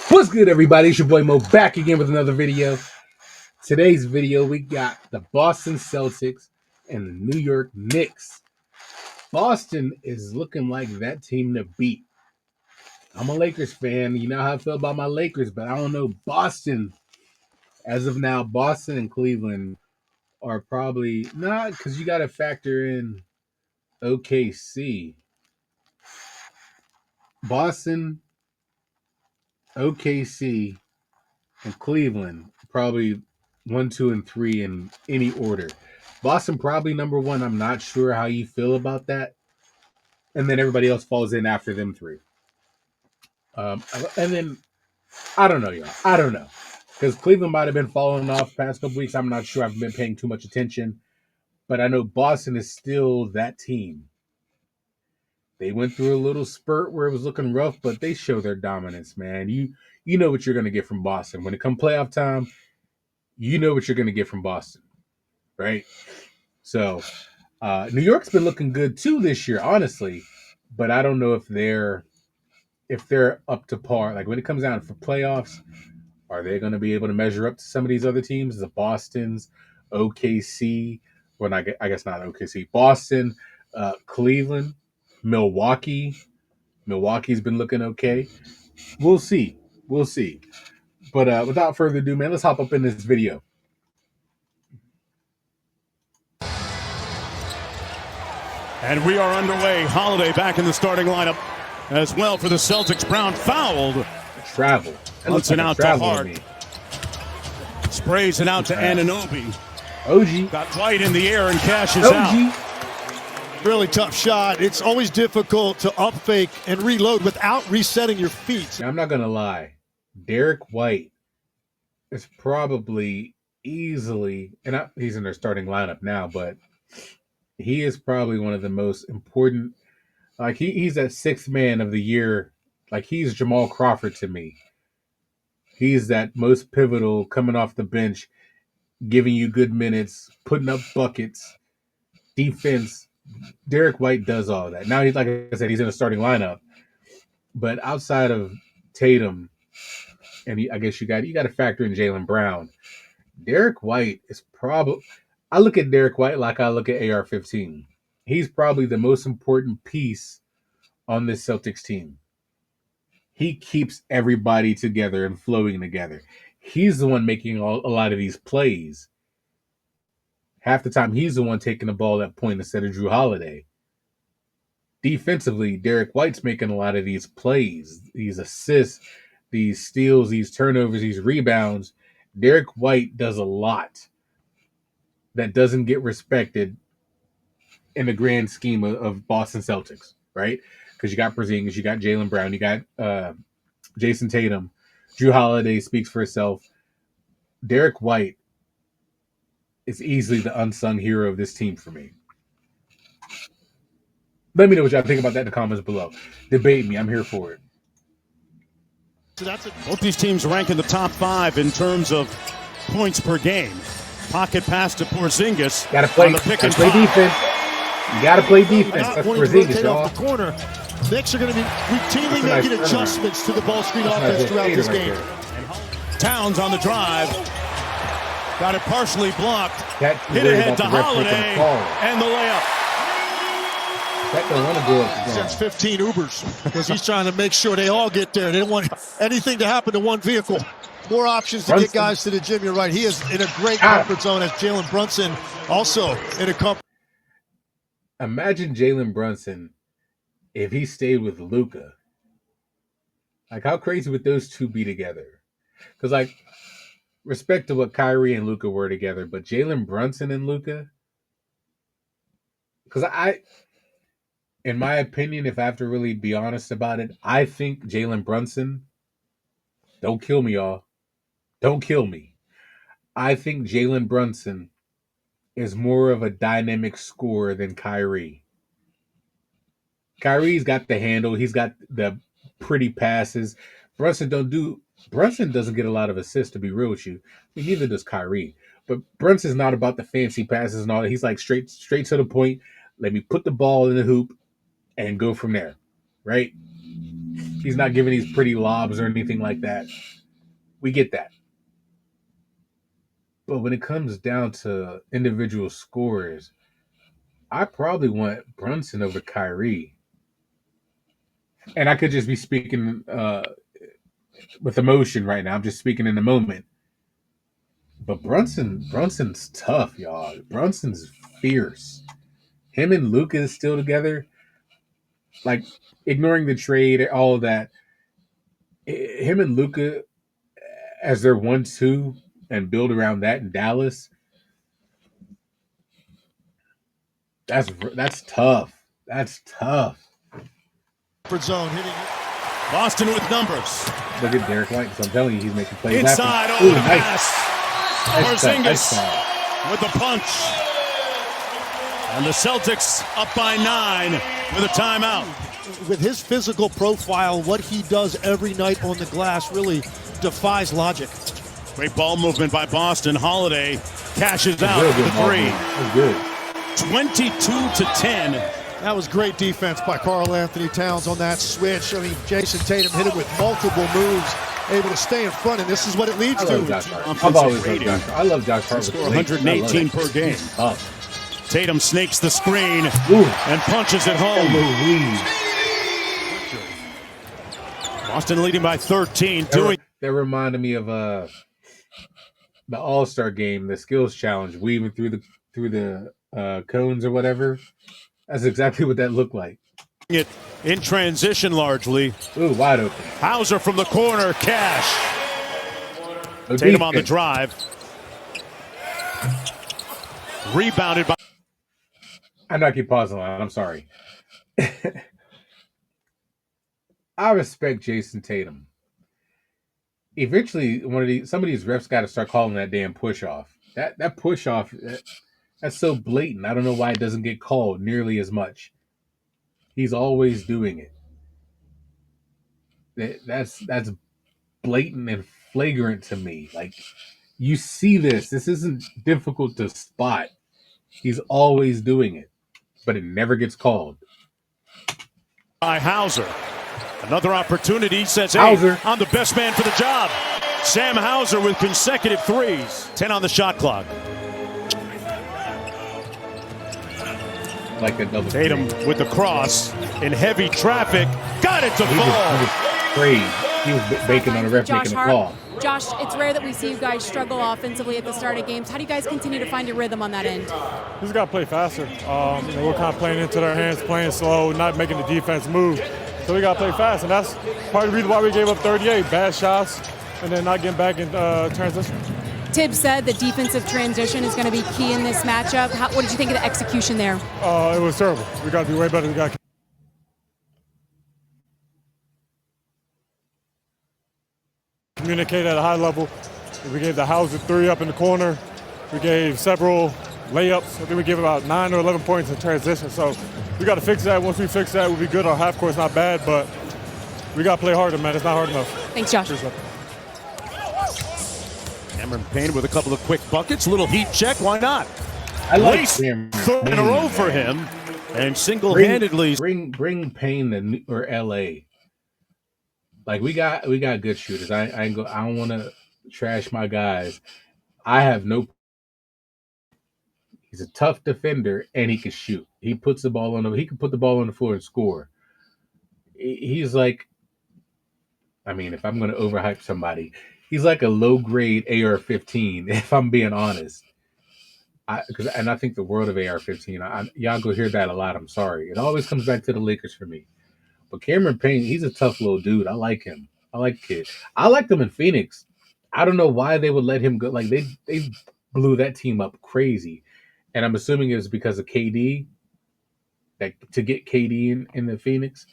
What's good, everybody? It's your boy Mo back again with another video. Today's video, we got the Boston Celtics and the New York Knicks. Boston is looking like that team to beat. I'm a Lakers fan. You know how I feel about my Lakers, but I don't know. Boston, as of now, Boston and Cleveland are probably not, because you got to factor in OKC. Boston, OKC, and Cleveland probably 1, 2, and 3 in any order. Boston probably number one. I'm not sure how you feel about that. And then everybody else falls in after them three. And then I don't know, y'all. I don't know, because Cleveland might have been falling off past couple weeks. I'm not sure. I've been paying too much attention, but I know Boston is still that team. They went through a little spurt where it was looking rough, but they show their dominance, man. You know what you're going to get from Boston when it comes playoff time. You know what you're going to get from Boston, right? So New York's been looking good too this year, honestly, but I don't know if they're up to par. Like when it comes down for playoffs, are they going to be able to measure up to some of these other teams? The Boston's, OKC, well, I guess not OKC, Boston, Cleveland, Milwaukee. Milwaukee's been looking okay. We'll see. We'll see. But without further ado, man, let's hop up in this video. And we are underway. Holiday back in the starting lineup as well for the Celtics. Brown fouled. Travel. Hunts it out to Hart. Sprays it out to Anunoby. OG. Got White in the air and cashes out. Really tough shot. It's always difficult to up fake and reload without resetting your feet. Now, I'm not going to lie. Derek White is probably easily, and he's in their starting lineup now, but he is probably one of the most important. Like he's that sixth man of the year. Like he's Jamal Crawford to me. He's that most pivotal, coming off the bench, giving you good minutes, putting up buckets, defense. Derek White does all that. Now he's, like I said, he's in a starting lineup, but outside of Tatum, and I guess you got to factor in Jaylen Brown. Derek White is probably. I look at Derek White like I look at AR-15. He's probably the most important piece on this Celtics team. He keeps everybody together and flowing together. He's the one making a lot of these plays. Half the time, he's the one taking the ball at point instead of Drew Holiday. Defensively, Derek White's making a lot of these plays, these assists, these steals, these turnovers, these rebounds. Derek White does a lot that doesn't get respected in the grand scheme of Boston Celtics, right? Because you got Porzingis, you got Jaylen Brown, you got Jason Tatum. Drew Holiday speaks for itself. Derek White is easily the unsung hero of this team for me. Let me know what y'all think about that in the comments below. Debate me. I'm here for it. Both these teams rank in the top 5 in terms of points per game. Pocket pass to Porzingis. Got to play defense. You got to play defense. That's Porzingis, y'all. Off the corner. Knicks are going to be routinely making adjustments to the ball screen offense throughout this game. Towns on the drive. Got it partially blocked. Hit ahead to Holiday. And the layup. That don't want to go up. Sends 15 Ubers because he's trying to make sure they all get there. They don't want anything to happen to one vehicle. More options to get guys to the gym. You're right. He is in a great comfort zone as Jalen Brunson also in a comfort. Imagine Jalen Brunson if he stayed with Luka. Like, how crazy would those two be together? Because, like, respect to what Kyrie and Luka were together, but Jalen Brunson and Luka, because in my opinion, if I have to really be honest about it, I think Jalen Brunson, don't kill me, y'all. Don't kill me. I think Jalen Brunson is more of a dynamic scorer than Kyrie. Kyrie's got the handle. He's got the pretty passes. Brunson doesn't get a lot of assists, to be real with you. I mean, neither does Kyrie. But Brunson's not about the fancy passes and all that. He's like straight to the point. Let me put the ball in the hoop and go from there, right? He's not giving these pretty lobs or anything like that. We get that. But when it comes down to individual scores, I probably want Brunson over Kyrie. And I could just be speaking with emotion right now. I'm just speaking in the moment. But Brunson's tough, y'all. Brunson's fierce. Him and Luka is still together. Like, ignoring the trade, all of that. Him and Luka as their 1-2 and build around that in Dallas. That's tough. That's tough. Zone hitting it. Boston with numbers. Look at Derek White. So I'm telling you, he's making plays. Inside over the pass. Porzingis with the punch. And the Celtics up by 9 with a timeout. With his physical profile, what he does every night on the glass really defies logic. Great ball movement by Boston. Holiday cashes out for the three. That's good. 22-10. That was great defense by Karl Anthony Towns on that switch. I mean, Jason Tatum hit it with multiple moves, able to stay in front, and this is what it leads to. I've always loved Josh. I love Josh Hart. Score 118 per game. Tatum snakes the screen and punches it home. Boston leading by 13. That reminded me of the All-Star game, the skills challenge, weaving through the cones or whatever. That's exactly what that looked like. It in transition largely. Ooh, wide open. Hauser from the corner, cash. Tatum on the drive. Rebounded by. I know I keep pausing on. I'm sorry. I respect Jason Tatum. Eventually, some of these refs got to start calling that damn push off. That push off. That's so blatant. I don't know why it doesn't get called nearly as much. He's always doing it. That's blatant and flagrant to me. Like, you see this. This isn't difficult to spot. He's always doing it, but it never gets called. By Hauser. Another opportunity. Says, hey, I'm the best man for the job. Sam Hauser with consecutive threes. 10 on the shot clock. Like a double. Tatum with the cross in heavy traffic. Got it to fall. He was crazy. He was baking on a ref making a call. Josh, it's rare that we see you guys struggle offensively at the start of games. How do you guys continue to find your rhythm on that end? We just got to play faster. We're kind of playing into their hands, playing slow, not making the defense move. So we got to play fast, and that's part of the reason why we gave up 38. Bad shots, and then not getting back in transition. Tibbs said the defensive transition is going to be key in this matchup. What did you think of the execution there? It was terrible. We got to be way better. We got to communicate at a high level. We gave the Hauser 3 up in the corner. We gave several layups. I think we gave about 9 or 11 points in transition. So we got to fix that. Once we fix that, we'll be good. Our half court's not bad, but we got to play harder, man. It's not hard enough. Thanks, Josh. Cameron Payne with a couple of quick buckets. Little heat check. Why not? I like third in a row for him, and single-handedly bring Payne or LA. Like, we got good shooters. I don't want to trash my guys. I have no. He's a tough defender and he can shoot. He puts the ball on he can put the ball on the floor and score. He's like, I mean, if I'm going to overhype somebody, he's like a low-grade AR-15, if I'm being honest. I think the world of AR-15. Y'all go hear that a lot. I'm sorry. It always comes back to the Lakers for me. But Cameron Payne, he's a tough little dude. I like him. I like the kid. I liked him in Phoenix. I don't know why they would let him go. Like, they blew that team up crazy. And I'm assuming it was because of KD, to get KD in the Phoenix.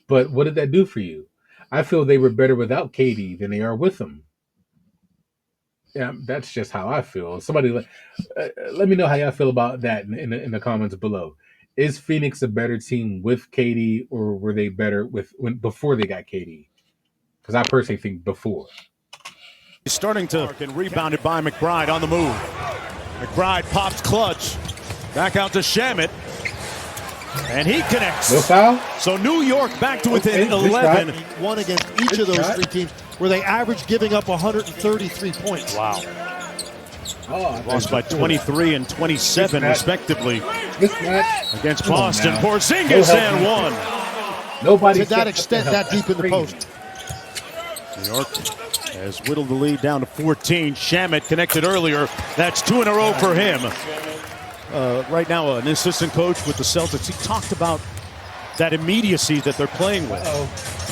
But what did that do for you? I feel they were better without KD than they are with him. Yeah, that's just how I feel. Somebody let me know how y'all feel about that in the comments below. Is Phoenix a better team with KD, or were they better before they got KD? Because I personally think before. He's starting to and rebounded by McBride on the move. McBride pops clutch. Back out to Shamet. And he connects. No foul? So New York back to within 11. One against each of those three teams where they average giving up 133 points. Wow. Oh, Lost by 23 and 27, respectively, Mismatch. against Boston. Porzingis and one. Nobody to that extent, that deep in the post. New York has whittled the lead down to 14. Shamet connected earlier. That's 2 in a row for him. Right now, an assistant coach with the Celtics, he talked about that immediacy that they're playing with.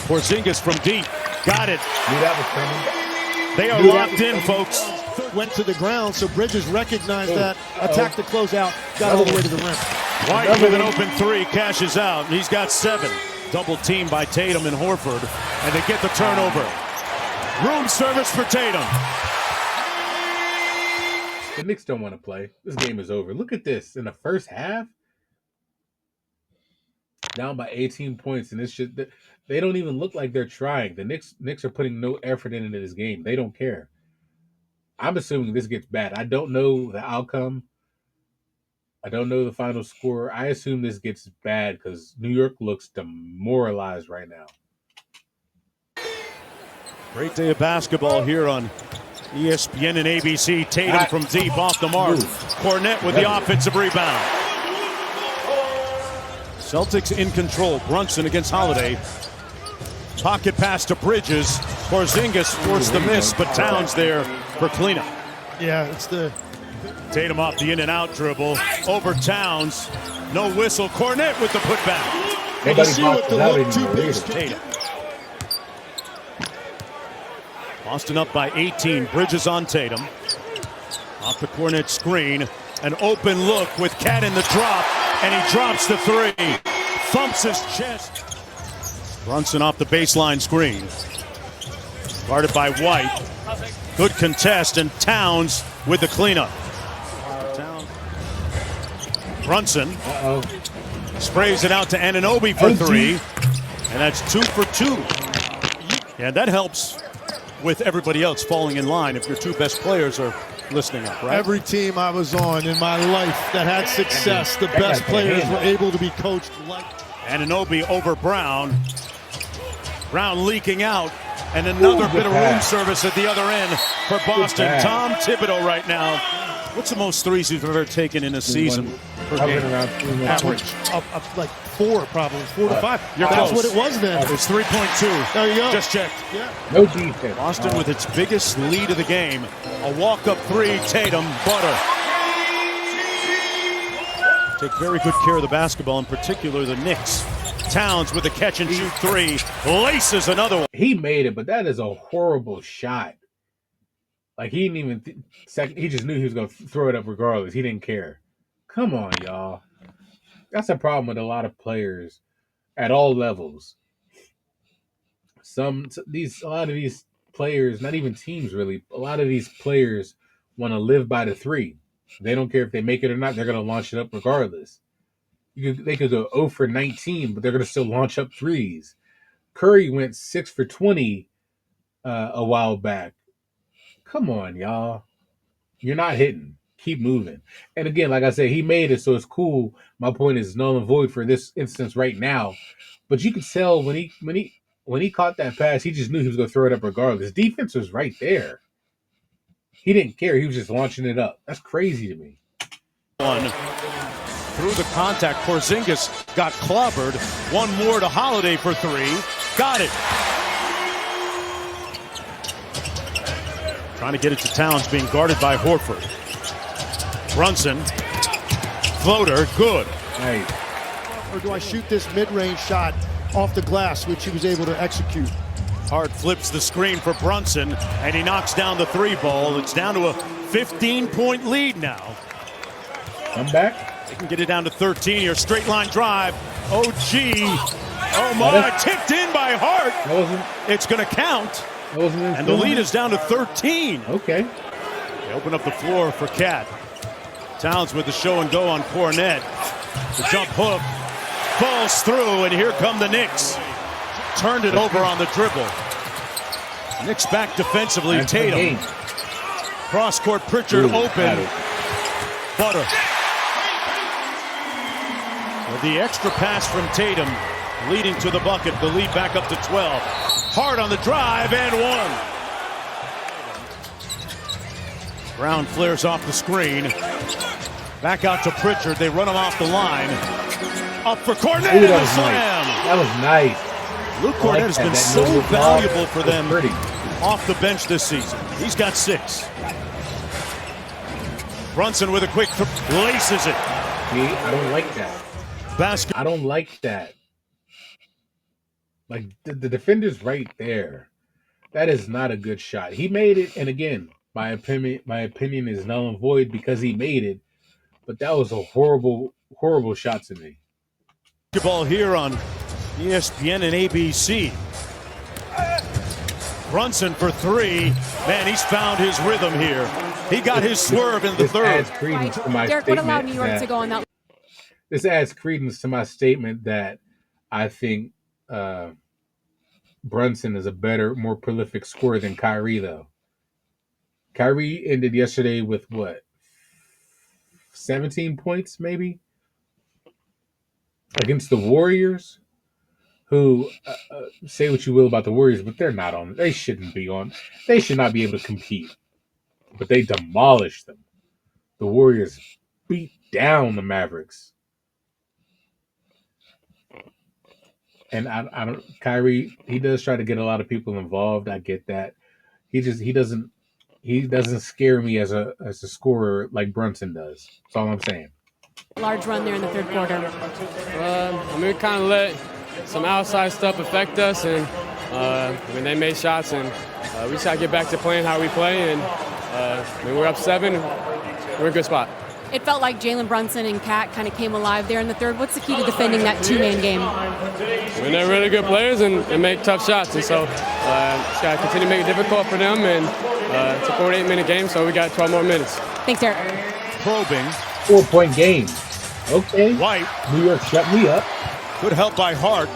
Porzingis from deep. Got it. Knew that was coming. They are locked in, folks. Went to the ground, so Bridges recognized that, attacked the closeout, got all the way to the rim. White with an open three, cashes out. He's got 7. Double team by Tatum and Horford, and they get the turnover. Room service for Tatum. The Knicks don't want to play. This game is over. Look at this. In the first half, down by 18 points, and it's just they don't even look like they're trying. The Knicks are putting no effort into this game. They don't care. I'm assuming this gets bad. I don't know the outcome. I don't know the final score. I assume this gets bad because New York looks demoralized right now. Great day of basketball here on ESPN and ABC. Tatum from deep off the mark. Cornette with the offensive rebound. Celtics in control. Brunson against Holiday. Pocket pass to Bridges. Porzingis forced the miss, but Towns there for cleanup. Yeah, it's the Tatum off the in-and-out dribble. Over Towns. No whistle. Cornette with the putback. you see what the look too big. Tatum. Boston up by 18. Bridges on Tatum. Off the Cornette screen. An open look with Cat in the drop. And he drops the 3. Thumps his chest. Brunson off the baseline screen. Guarded by White. Good contest, and Towns with the cleanup. Brunson sprays it out to Anunoby for 3. And that's 2 for 2. And that helps with everybody else falling in line if your 2 best players are listening up, right? Every team I was on in my life that had success, the best players were able to be coached like. Anunoby over Brown. Brown leaking out. And another bit of room service at the other end for Boston. Tom Thibodeau right now. What's the most threes you've ever taken in a season per game? Average. Like 4, probably 4 to 5. That's what it was then. It's 3.2. There you go. Just checked. Yeah. No defense. Boston with its biggest lead of the game. A walk-up 3, Tatum, butter. Take very good care of the basketball, in particular the Knicks. Towns with a catch-and-shoot 3. Laces another one. He made it, but that is a horrible shot. Like, he didn't even he just knew he was going to throw it up regardless. He didn't care. Come on, y'all. That's a problem with a lot of players at all levels. A lot of these players, not even teams really, a lot of these players want to live by the 3. They don't care if they make it or not. They're going to launch it up regardless. They could go 0 for 19, but they're going to still launch up 3s. Curry went 6 for 20 a while back. Come on, y'all. You're not hitting. Keep moving. And again, like I said, he made it, so it's cool. My point is null and void for this instance right now. But you could tell when he caught that pass, he just knew he was going to throw it up regardless. Defense was right there. He didn't care. He was just launching it up. That's crazy to me. Through the contact, Porzingis got clobbered. One more to Holiday for 3. Got it. Trying to get it to Towns, being guarded by Horford. Brunson. Floater, good. Nice. Or do I shoot this mid-range shot off the glass, which he was able to execute? Hart flips the screen for Brunson, and he knocks down the 3 ball. It's down to a 15-point lead now. Come back. They can get it down to 13 here. Straight line drive. OG. Oh my, tipped in by Hart. It's going to count. And the lead is down to 13. Okay. They open up the floor for Cat. Towns with the show and go on Cornette. The jump hook falls through, and here come the Knicks. Turned it over on the dribble. Knicks back defensively. Tatum. Cross-court Pritchard open. Butter. The extra pass from Tatum leading to the bucket. The lead back up to 12. Hard on the drive and one. Brown flares off the screen. Back out to Pritchard. They run him off the line. Up for Cornet. Ooh, And that a was slam. nice. That was nice. Luke Cornet has been so valuable for them pretty. off the bench this season. He's got 6. Brunson with a quick laces it. See, I don't like that. Basket. I don't like that. Like the defender's right there. That is not a good shot. He made it, and again, my opinion is null and void because he made it. But that was a horrible shot to me. Ball here on ESPN and ABC. Brunson for 3. Man, he's found his rhythm here. He got his swerve in the third. Adds credence to my Derek, what allowed New York statement to go on that? This adds credence to my statement that I think Brunson is a better, more prolific scorer than Kyrie, though. Kyrie ended yesterday with what? 17 points, maybe? Against the Warriors, who, say what you will about the Warriors, but they're not on. They shouldn't be on. They should not be able to compete. But they demolished them. The Warriors beat down the Mavericks. And I don't. Kyrie, he does try to get a lot of people involved. I get that. He doesn't scare me as a scorer like Brunson does. That's all I'm saying. Large run there in the third quarter. I mean, we kind of let some outside stuff affect us, and when they made shots, and we just got to get back to playing how we play. And when we're up 7, we're in a good spot. It felt like Jalen Brunson and Cat kind of came alive there in the third. What's the key to defending that two-man game? When they're really good players and make tough shots, and so just got to continue to make it difficult for them. And it's a 48-minute game, so we got 12 more minutes. Thanks, Derek. Probing. 4-point game. Okay. White. New York shut me up. Good help by Hart.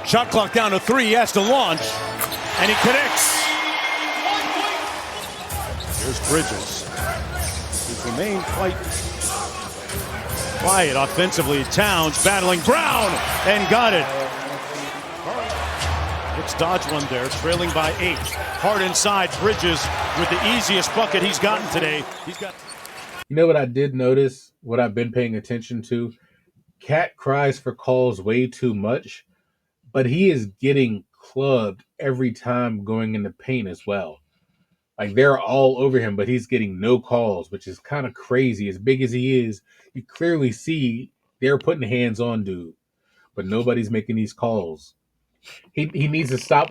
Shot clock down to 3. He has to launch. And he connects. Here's Bridges. He's remained quite quiet offensively. Towns battling Brown and got it. Knicks dodge one there, trailing by 8. Hard inside. Bridges with the easiest bucket he's gotten today. He's got. You know what I did notice? What I've been paying attention to? Cat cries for calls way too much, but he is getting clubbed every time going in the paint as well. Like they're all over him, but he's getting no calls, which is kind of crazy. As big as he is, you clearly see they're putting hands on dude, but nobody's making these calls. He needs to stop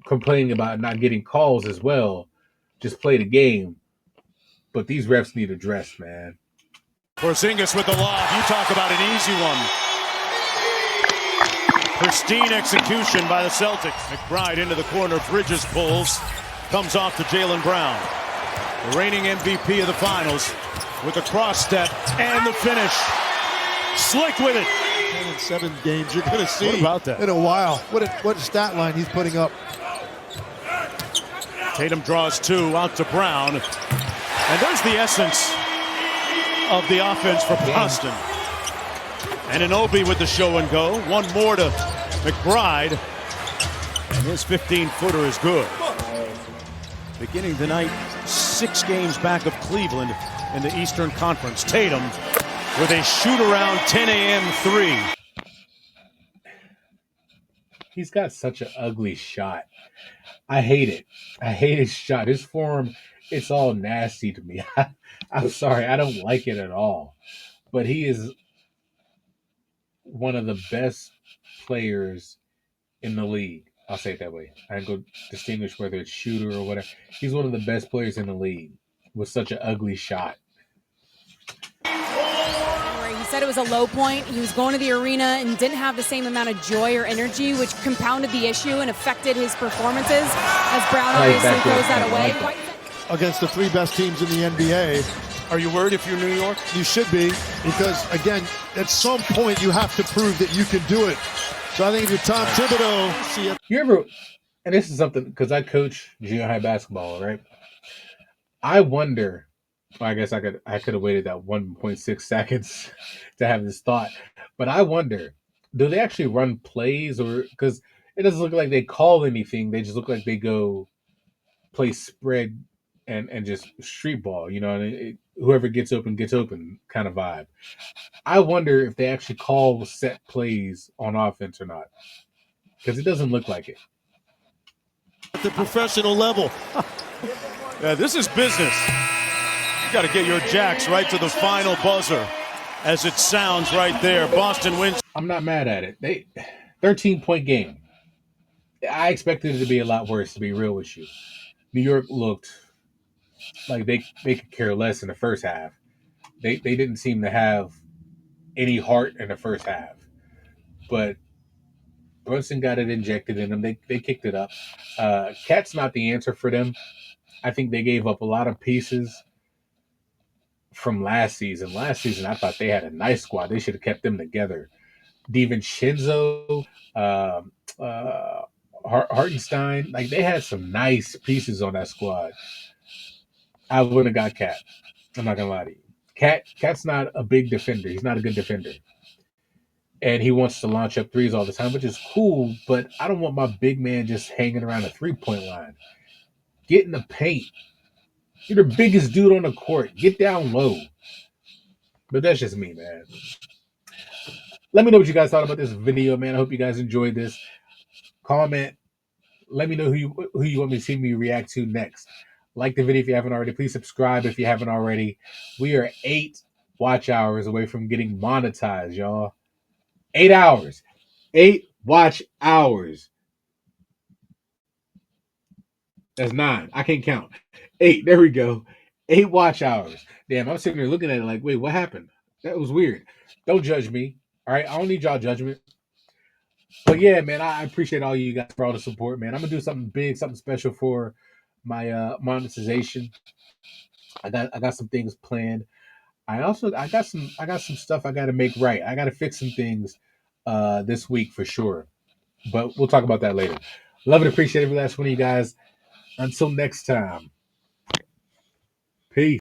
complaining about not getting calls as well. Just play the game. But these refs need to dress, man. Porzingis with the lob. You talk about an easy one. Pristine execution by the Celtics. McBride into the corner. Bridges pulls. Comes off to Jaylen Brown. The reigning MVP of the finals with a cross step and the finish. Slick with it. 7 games you're going to see What about that? in a while. What stat line he's putting up. Tatum draws 2 out to Brown. And there's the essence of the offense for Boston. And Anunoby with the show and go. One more to McBride. And his 15-footer is good. Beginning tonight, 6 games back of Cleveland in the Eastern Conference. Tatum with a shoot-around 10 a.m. 3. He's got such an ugly shot. I hate it. I hate his shot. His form, it's all nasty to me. I'm sorry. I don't like it at all. But he is one of the best players in the league. I'll say it that way. I can go distinguish whether it's shooter or whatever. He's one of the best players in the league with such an ugly shot. He said it was a low point. He was going to the arena and didn't have the same amount of joy or energy, which compounded the issue and affected his performances as Brown obviously throws that away. Against the 3 best teams in the NBA. Are you worried if you're New York? You should be, because, again, at some point you have to prove that you can do it. So I think if you're Tom Thibodeau, see it. You ever, and this is something, because I coach junior high basketball, right? I wonder Well, I guess I could have waited that 1.6 seconds to have this thought. But I wonder, do they actually run plays, or because it doesn't look like they call anything. They just look like they go play spread and just street ball. You know, and whoever gets open kind of vibe. I wonder if they actually call set plays on offense or not, because it doesn't look like it. At the professional level. Yeah, this is business. You got to get your jacks right to the final buzzer, as it sounds right there. Boston wins. I'm not mad at it. 13-point game. I expected it to be a lot worse, to be real with you. New York looked like they could care less in the first half. They didn't seem to have any heart in the first half. But Brunson got it injected in them. They kicked it up. Cat's not the answer for them. I think they gave up a lot of pieces from last season. Last season, I thought they had a nice squad. They should have kept them together. DiVincenzo, Hartenstein, like they had some nice pieces on that squad. I wouldn't have got Cat. I'm not gonna lie to you. Cat's not a big defender. He's not a good defender. And he wants to launch up threes all the time, which is cool, but I don't want my big man just hanging around the 3-point line. Get in the paint. You're the biggest dude on the court. Get down low. But that's just me, man. Let me know what you guys thought about this video, man. I hope you guys enjoyed this. Comment. Let me know who you want me to see me react to next. Like the video if you haven't already. Please subscribe if you haven't already. We are 8 watch hours away from getting monetized, y'all. 8 hours. 8 watch hours. That's 9. I can't count. 8. There we go. 8 watch hours. Damn, I'm sitting there looking at it like, wait, what happened? That was weird. Don't judge me. All right, I don't need y'all judgment. But yeah, man, I appreciate all you guys for all the support, man. I'm gonna do something big, something special for my monetization. I got some things planned. I got some stuff I got to make right. I got to fix some things this week for sure. But we'll talk about that later. Love and appreciate every last one of you guys. Until next time.